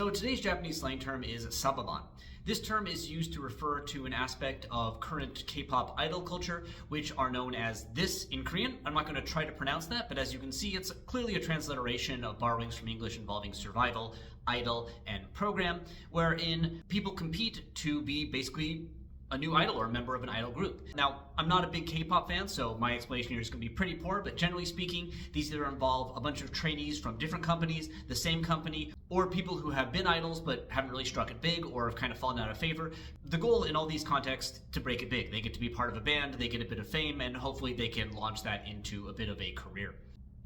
So today's Japanese slang term is sababan. This term is used to refer to an aspect of current K-pop idol culture, which are known as this in Korean. I'm not going to try to pronounce that, but as you can see, it's clearly a transliteration of borrowings from English involving survival, idol, and program, wherein people compete to be basically a new idol or a member of an idol group. Now, I'm not a big K-pop fan, so my explanation here is going to be pretty poor, but generally speaking, these either involve a bunch of trainees from different companies, the same company, or people who have been idols but haven't really struck it big or have kind of fallen out of favor. The goal in all these contexts to break it big. They get to be part of a band, they get a bit of fame, and hopefully they can launch that into a bit of a career.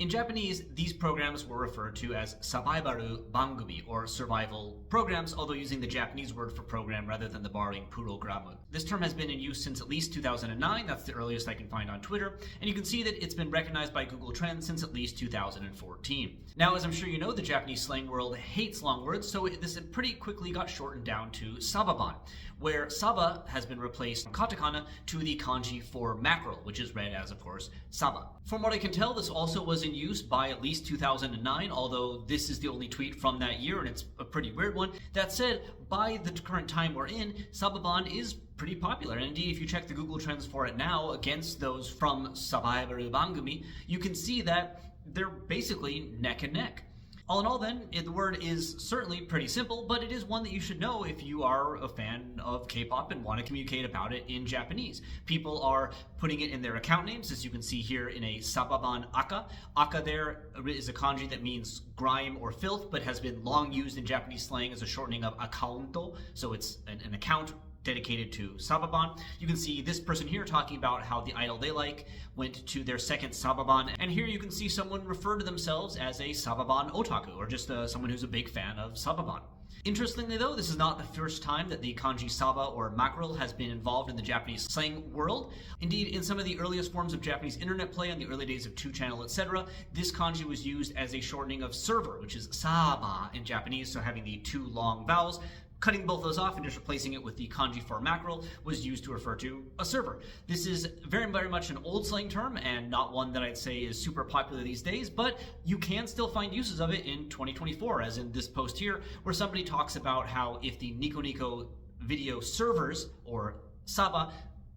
In Japanese, these programs were referred to as sabaibaru bangumi, or survival programs, although using the Japanese word for program rather than the borrowing purogramu. This term has been in use since at least 2009, that's the earliest I can find on Twitter, and you can see that it's been recognized by Google Trends since at least 2014. Now, as I'm sure you know, the Japanese slang world hates long words, so this pretty quickly got shortened down to sababan, where saba has been replaced from katakana to the kanji for mackerel, which is read as, of course, saba. From what I can tell, this also was in use by at least 2009, although this is the only tweet from that year and it's a pretty weird one. That said, by the current time we're in, sababan is pretty popular, and indeed if you check the Google Trends for it now against those from Sabaibaru Bangumi, you can see that they're basically neck and neck. All in all then, the word is certainly pretty simple, but it is one that you should know if you are a fan of K-pop and want to communicate about it in Japanese. People are putting it in their account names, as you can see here in a sababan aka. Aka there is a kanji that means grime or filth, but has been long used in Japanese slang as a shortening of accounto, so it's an account dedicated to sababan. You can see this person here talking about how the idol they like went to their second sababan, and here you can see someone refer to themselves as a sababan otaku, or just someone who's a big fan of sababan. Interestingly though, this is not the first time that the kanji saba or mackerel has been involved in the Japanese slang world. Indeed, in some of the earliest forms of Japanese internet play in the early days of 2channel, etc., this kanji was used as a shortening of server, which is saba in Japanese, so having the two long vowels. Cutting both those off and just replacing it with the kanji for mackerel was used to refer to a server. This is very, very much an old slang term and not one that I'd say is super popular these days, but you can still find uses of it in 2024, as in this post here, where somebody talks about how if the Nico Nico video servers, or saba,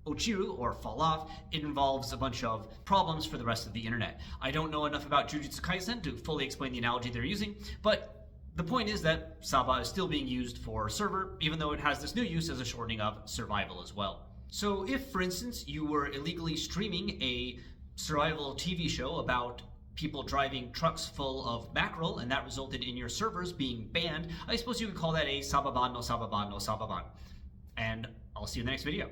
ochiru, or fall off, it involves a bunch of problems for the rest of the internet. I don't know enough about Jujutsu Kaisen to fully explain the analogy they're using, but the point is that saba is still being used for server, even though it has this new use as a shortening of survival as well. So if, for instance, you were illegally streaming a survival TV show about people driving trucks full of mackerel and that resulted in your servers being banned, I suppose you could call that a sababan no sababan no sababan. And I'll see you in the next video.